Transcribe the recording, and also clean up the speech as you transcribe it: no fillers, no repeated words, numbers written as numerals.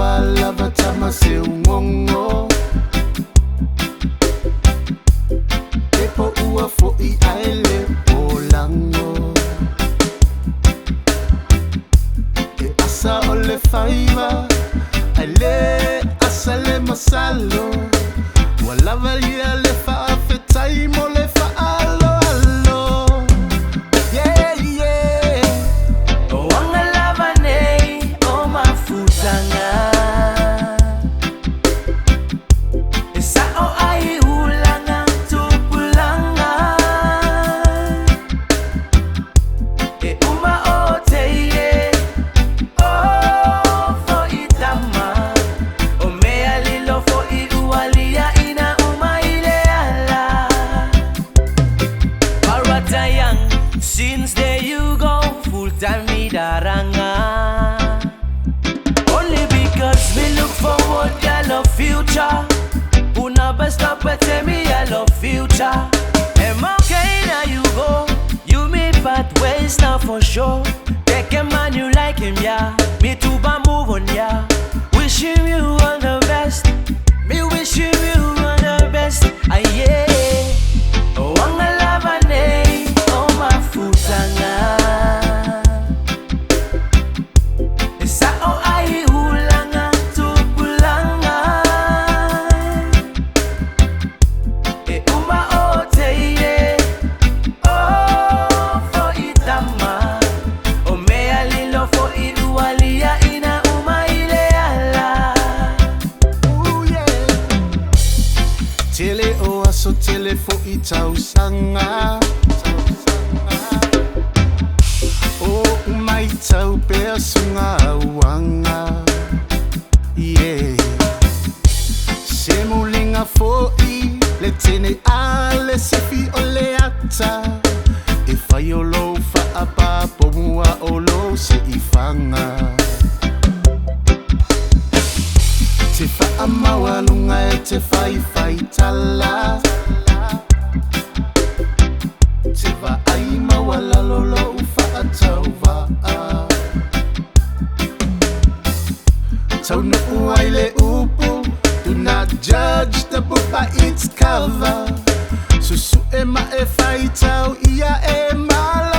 lava tama se ungongo. Epo ua fo I aile o lango. E asa ole faiva, aile asa le masalo. Walava ia le fa fetai mo le fa alo alo. Yeah yeah. Wanga lava nei o mafutanga. Isa o ai ulanga tupulanga. E uma o teie o fo itama. O mea lilo fo iua Lia'ina uma ileala. Paratayang, since there you go, full time me daranga. Only because me look forward, I love future. Una best up with me, I love future. Am okay now you go, you me pathways now for sure. Take a man you like him, yeah. Me too, but move on, yeah. Wishing you all the best. Me wishing you all the best. Ah yeah. Wanga lava nei o mafutanga. Isa o ai ulanga tupulanga. E uma o teie o fo itama. O mea lilo fo iua Lia'ina uma ileala. Ooh yeah. Tele o aso tele fo I tau sanga. O umai tau pea sunga auanga. Yeah. Se mulinga fo I le tene ale sifi o le ata. E fai o lo fa apa pomua o lo se I fanga. Te fa amawalunga e te fai tala. Te va ai mawala lolo ufa atau va. Tau no ai le upu. Do not judge the book by its cover. Susu e ma e fai tau ia e mala.